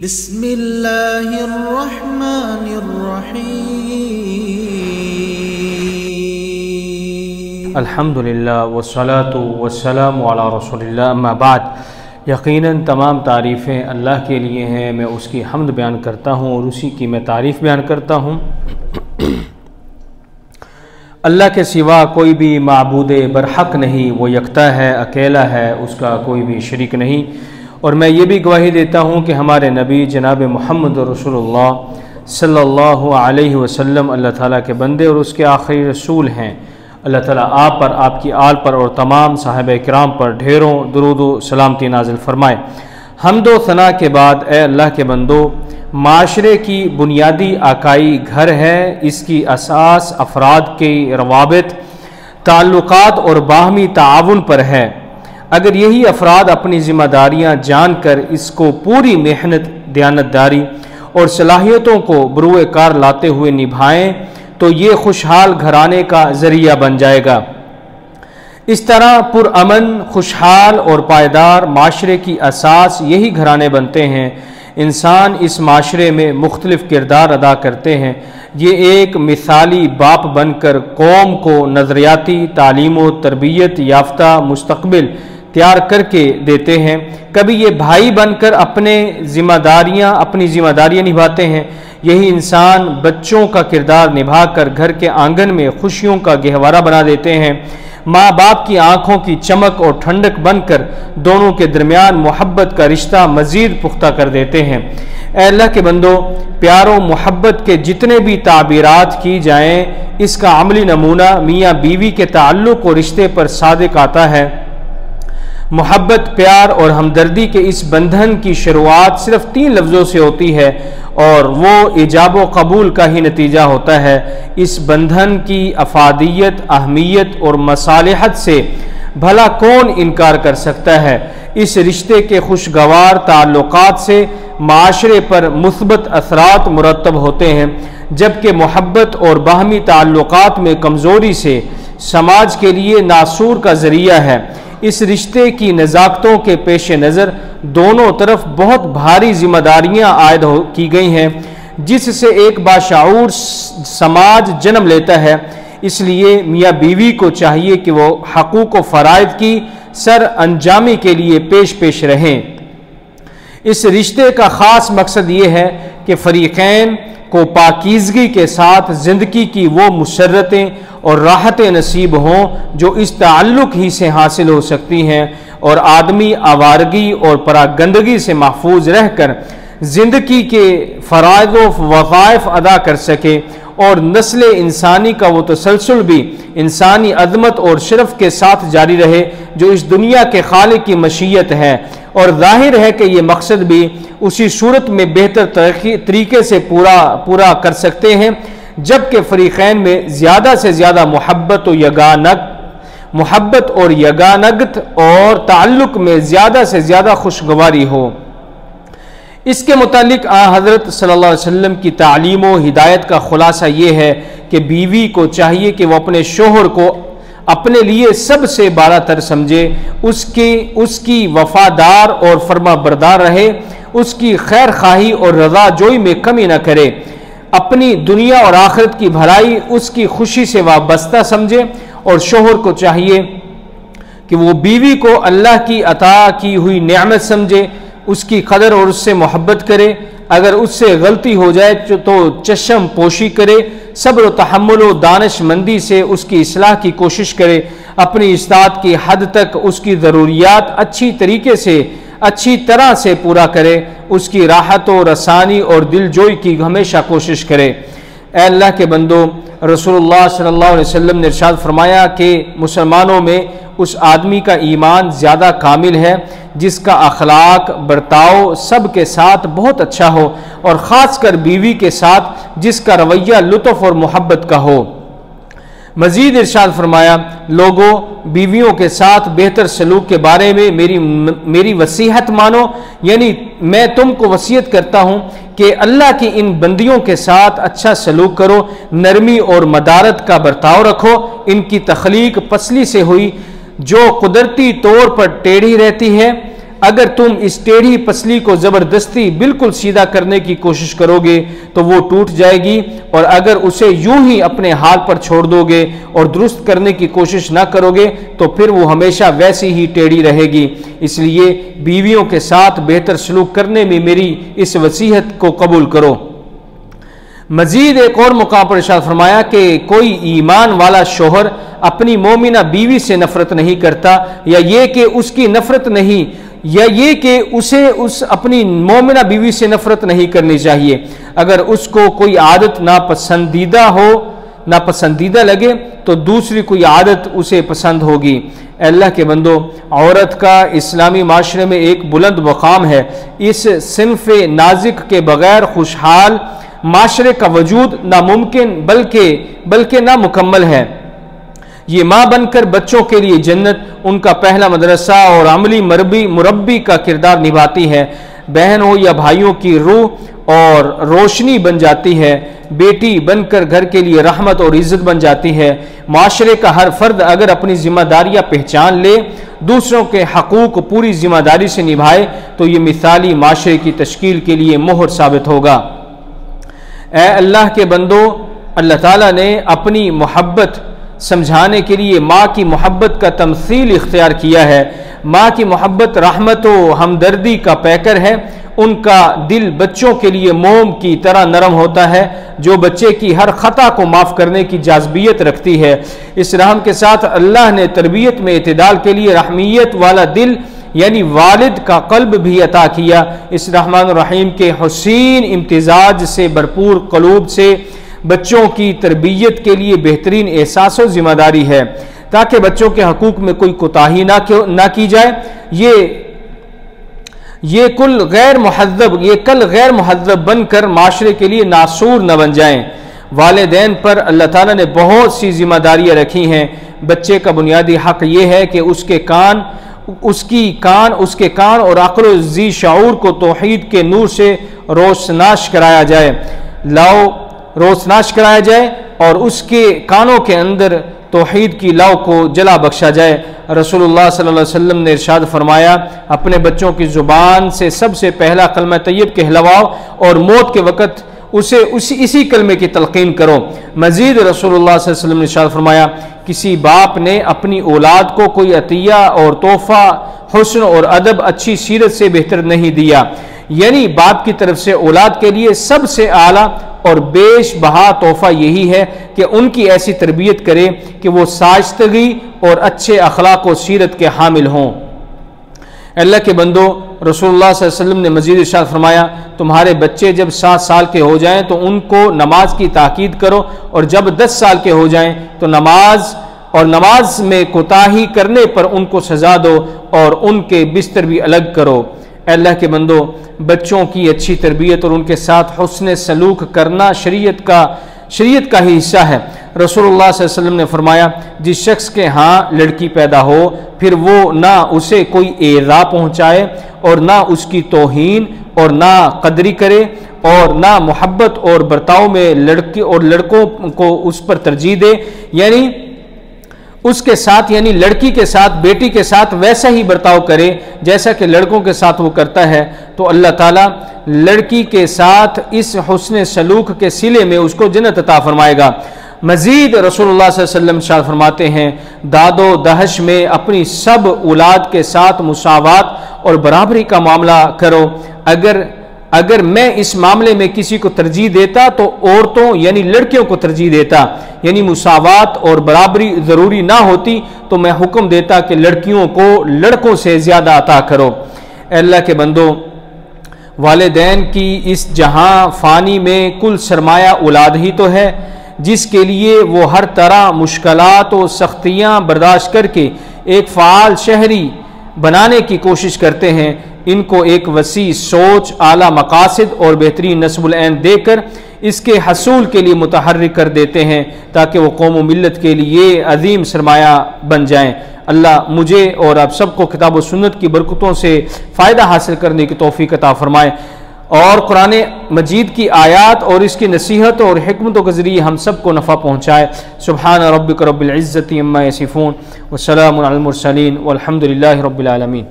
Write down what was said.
بسم اللہ الرحمن الرحیم الحمدللہ والصلاة والسلام علی رسول اللہ اما بعد۔ یقیناً تمام تعریفیں اللہ کے لیے ہیں، میں اس کی حمد بیان کرتا ہوں اور اسی کی میں تعریف بیان کرتا ہوں۔ اللہ کے سوا کوئی بھی معبود برحق نہیں، وہ یکتا ہے، اکیلا ہے، اس کا کوئی بھی شریک نہیں۔ اور میں یہ بھی گواہی دیتا ہوں کہ ہمارے نبی جناب محمد رسول اللہ صلی اللہ علیہ وسلم اللہ تعالیٰ کے بندے اور اس کے آخری رسول ہیں۔ اللہ تعالیٰ آپ پر، آپ کی آل پر اور تمام صحابہ کرام پر ڈھیروں درود و سلامتی نازل فرمائے۔ حمد و ثنا کے بعد اے اللہ کے بندو، معاشرے کی بنیادی آکائی گھر ہے، اس کی اساس افراد کے روابط، تعلقات اور باہمی تعاون پر ہے۔ اگر یہی افراد اپنی ذمہ داریاں جان کر اس کو پوری محنت، دیانتداری اور صلاحیتوں کو بروئے کار لاتے ہوئے نبھائیں تو یہ خوشحال گھرانے کا ذریعہ بن جائے گا۔ اس طرح پرامن، خوشحال اور پائیدار معاشرے کی اساس یہی گھرانے بنتے ہیں۔ انسان اس معاشرے میں مختلف کردار ادا کرتے ہیں۔ یہ ایک مثالی باپ بن کر قوم کو نظریاتی، تعلیم و تربیت یافتہ مستقبل تیار کر کے دیتے ہیں۔ کبھی یہ بھائی بن کر اپنی ذمہ داریاں نبھاتے ہیں۔ یہی انسان بچوں کا کردار نبھا کر گھر کے آنگن میں خوشیوں کا گہوارہ بنا دیتے ہیں۔ ماں باپ کی آنکھوں کی چمک اور ٹھنڈک بن کر دونوں کے درمیان محبت کا رشتہ مزید پختہ کر دیتے ہیں۔ اے اللہ کے بندو، پیار و محبت کے جتنے بھی تعبیرات کی جائیں، اس کا عملی نمونہ میاں بیوی کے تعلق و رشتے پر صادق آتا ہے۔ محبت، پیار اور ہمدردی کے اس بندھن کی شروعات صرف 3 لفظوں سے ہوتی ہے اور وہ ایجاب و قبول کا ہی نتیجہ ہوتا ہے۔ اس بندھن کی افادیت، اہمیت اور مصالحت سے بھلا کون انکار کر سکتا ہے؟ اس رشتے کے خوشگوار تعلقات سے معاشرے پر مثبت اثرات مرتب ہوتے ہیں، جبکہ محبت اور باہمی تعلقات میں کمزوری سے سماج کے لیے ناسور کا ذریعہ ہے۔ اس رشتے کی نزاکتوں کے پیش نظر دونوں طرف بہت بھاری ذمہ داریاں عائد کی گئی ہیں، جس سے ایک باشعور سماج جنم لیتا ہے۔ اس لیے میاں بیوی کو چاہیے کہ وہ حقوق و فرائض کی سر انجامی کے لیے پیش رہیں۔ اس رشتے کا خاص مقصد یہ ہے کہ فریقین کو پاکیزگی کے ساتھ زندگی کی وہ مسرتیں اور راحتیں نصیب ہوں جو اس تعلق ہی سے حاصل ہو سکتی ہیں، اور آدمی آوارگی اور پراگندگی سے محفوظ رہ کر زندگی کے فرائض و وظائف ادا کر سکے، اور نسل انسانی کا وہ تسلسل بھی انسانی عظمت اور شرف کے ساتھ جاری رہے جو اس دنیا کے خالق کی مشیت ہے۔ اور ظاہر ہے کہ یہ مقصد بھی اسی صورت میں بہتر طریقے سے پورا کر سکتے ہیں جبکہ فریقین میں زیادہ سے زیادہ محبت اور یگانگت اور تعلق میں زیادہ سے زیادہ خوشگواری ہو۔ اس کے متعلق حضرت صلی اللہ علیہ وسلم کی تعلیم و ہدایت کا خلاصہ یہ ہے کہ بیوی کو چاہیے کہ وہ اپنے شوہر کو اپنے لیے سب سے بالا تر سمجھے، اس کی وفادار اور فرما بردار رہے، اس کی خیر خواہی اور رضا جوئی میں کمی نہ کرے، اپنی دنیا اور آخرت کی بھلائی اس کی خوشی سے وابستہ سمجھے، اور شوہر کو چاہیے کہ وہ بیوی کو اللہ کی عطا کی ہوئی نعمت سمجھے، اس کی قدر اور اس سے محبت کرے، اگر اس سے غلطی ہو جائے تو چشم پوشی کرے، صبر و تحمل و دانش مندی سے اس کی اصلاح کی کوشش کرے، اپنی استطاعت کی حد تک اس کی ضروریات اچھی طرح سے پورا کرے، اس کی راحت و رسانی اور دل جوئی کی ہمیشہ کوشش کرے۔ اے اللہ کے بندو، رسول اللہ صلی اللہ علیہ وسلم نے ارشاد فرمایا کہ مسلمانوں میں اس آدمی کا ایمان زیادہ کامل ہے جس کا اخلاق برتاؤ سب کے ساتھ بہت اچھا ہو، اور خاص کر بیوی کے ساتھ جس کا رویہ لطف اور محبت کا ہو۔ مزید ارشاد فرمایا، لوگوں، بیویوں کے ساتھ بہتر سلوک کے بارے میں میری وصیحت مانو، یعنی میں تم کو وصیت کرتا ہوں کہ اللہ کی ان بندیوں کے ساتھ اچھا سلوک کرو، نرمی اور مدارت کا برتاؤ رکھو۔ ان کی تخلیق پسلی سے ہوئی جو قدرتی طور پر ٹیڑھی رہتی ہے، اگر تم اس ٹیڑھی پسلی کو زبردستی بالکل سیدھا کرنے کی کوشش کرو گے تو وہ ٹوٹ جائے گی، اور اگر اسے یوں ہی اپنے حال پر چھوڑ دو گے اور درست کرنے کی کوشش نہ کرو گے تو پھر وہ ہمیشہ ویسی ہی ٹیڑھی رہے گی۔ اس لیے بیویوں کے ساتھ بہتر سلوک کرنے میں میری اس وصیت کو قبول کرو۔ مزید ایک اور مقام پر ارشاد فرمایا کہ کوئی ایمان والا شوہر اپنی مومنہ بیوی سے نفرت نہیں کرتا، یا یہ کہ اس کی نفرت نہیں، یا یہ کہ اسے اپنی مومنہ بیوی سے نفرت نہیں کرنی چاہیے۔ اگر اس کو کوئی عادت ناپسندیدہ لگے تو دوسری کوئی عادت اسے پسند ہوگی۔ اے اللہ کے بندو، عورت کا اسلامی معاشرے میں ایک بلند مقام ہے۔ اس صنف نازک کے بغیر خوشحال معاشرے کا وجود ناممکن بلکہ نامکمل ہے۔ یہ ماں بن کر بچوں کے لیے جنت، ان کا پہلا مدرسہ اور عملی مربی کا کردار نبھاتی ہے۔ بہن ہو یا بھائیوں کی روح اور روشنی بن جاتی ہے، بیٹی بن کر گھر کے لیے رحمت اور عزت بن جاتی ہے۔ معاشرے کا ہر فرد اگر اپنی ذمہ داریاں پہچان لے، دوسروں کے حقوق پوری ذمہ داری سے نبھائے تو یہ مثالی معاشرے کی تشکیل کے لیے مہر ثابت ہوگا۔ اے اللہ کے بندو، اللہ تعالیٰ نے اپنی محبت سمجھانے کے لیے ماں کی محبت کا تمثیل اختیار کیا ہے۔ ماں کی محبت رحمت و ہمدردی کا پیکر ہے۔ ان کا دل بچوں کے لیے موم کی طرح نرم ہوتا ہے جو بچے کی ہر خطا کو معاف کرنے کی جاذبیت رکھتی ہے۔ اس رحم کے ساتھ اللہ نے تربیت میں اعتدال کے لیے رحمیت والا دل یعنی والد کا قلب بھی عطا کیا۔ اس رحمان الرحیم کے حسین امتزاج سے بھرپور قلوب سے بچوں کی تربیت کے لیے بہترین احساس و ذمہ داری ہے تاکہ بچوں کے حقوق میں کوئی کوتاہی نہ کی جائے۔ یہ کل غیر مہذب بن کر معاشرے کے لیے ناسور نہ بن جائیں۔ والدین پر اللہ تعالیٰ نے بہت سی ذمہ داریاں رکھی ہیں۔ بچے کا بنیادی حق یہ ہے کہ اس کے کان اور عقل و ذی شعور کو توحید کے نور سے روشناس کرایا جائے اور اس کے کانوں کے اندر توحید کی لو کو جلا بخشا جائے۔ رسول اللہ صلی اللہ علیہ وسلم نے ارشاد فرمایا، اپنے بچوں کی زبان سے سب سے پہلا کلمہ طیب کہلواؤ اور موت کے وقت اسے اسی کلمے کی تلقین کرو۔ مزید رسول اللہ صلی اللہ علیہ وسلم نے ارشاد فرمایا، کسی باپ نے اپنی اولاد کو کوئی عطیہ اور تحفہ حسن اور ادب اچھی سیرت سے بہتر نہیں دیا، یعنی باپ کی طرف سے اولاد کے لیے سب سے اعلیٰ اور بیش بہا تحفہ یہی ہے کہ ان کی ایسی تربیت کرے کہ وہ شائستگی اور اچھے اخلاق و سیرت کے حامل ہوں۔ اللہ کے بندو، رسول اللہ صلی اللہ علیہ وسلم نے مزید ارشاد فرمایا، تمہارے بچے جب 7 سال کے ہو جائیں تو ان کو نماز کی تاکید کرو، اور جب 10 سال کے ہو جائیں تو نماز میں کوتاہی کرنے پر ان کو سزا دو اور ان کے بستر بھی الگ کرو۔ اے اللہ کے بندو، بچوں کی اچھی تربیت اور ان کے ساتھ حسن سلوک کرنا شریعت کا ہی حصہ ہے۔ رسول اللہ صلی اللہ علیہ وسلم نے فرمایا، جس شخص کے ہاں لڑکی پیدا ہو پھر وہ نہ اسے کوئی ایذا پہنچائے اور نہ اس کی توہین اور نہ قدری کرے اور نہ محبت اور برتاؤ میں لڑکی اور لڑکوں کو اس پر ترجیح دے، یعنی اس کے ساتھ یعنی لڑکی کے ساتھ بیٹی کے ساتھ ویسا ہی برتاؤ کرے جیسا کہ لڑکوں کے ساتھ وہ کرتا ہے، تو اللہ تعالیٰ لڑکی کے ساتھ اس حسن سلوک کے صلے میں اس کو جنت عطا فرمائے گا۔ مزید رسول اللہ صلی اللہ علیہ وسلم ارشاد فرماتے ہیں، داد و دہش میں اپنی سب اولاد کے ساتھ مساوات اور برابری کا معاملہ کرو۔ اگر میں اس معاملے میں کسی کو ترجیح دیتا تو عورتوں یعنی لڑکیوں کو ترجیح دیتا، یعنی مساوات اور برابری ضروری نہ ہوتی تو میں حکم دیتا کہ لڑکیوں کو لڑکوں سے زیادہ عطا کرو۔ اے اللہ کے بندو، والدین کی اس جہاں فانی میں کل سرمایہ اولاد ہی تو ہے، جس کے لیے وہ ہر طرح مشکلات و سختیاں برداشت کر کے ایک فعال شہری بنانے کی کوشش کرتے ہیں۔ ان کو ایک وسیع سوچ، اعلیٰ مقاصد اور بہترین نصب العین دے کر اس کے حصول کے لیے متحرک کر دیتے ہیں تاکہ وہ قوم و ملت کے لیے عظیم سرمایہ بن جائیں۔ اللہ مجھے اور آپ سب کو کتاب و سنت کی برکتوں سے فائدہ حاصل کرنے کی توفیق عطا فرمائے، اور قرآن مجید کی آیات اور اس کی نصیحت اور حکمتوں کے ذریعے ہم سب کو نفع پہنچائے۔ سبحان ربک رب العزت عما یصفون وسلام علی المرسلین والحمد للہ رب العالمین۔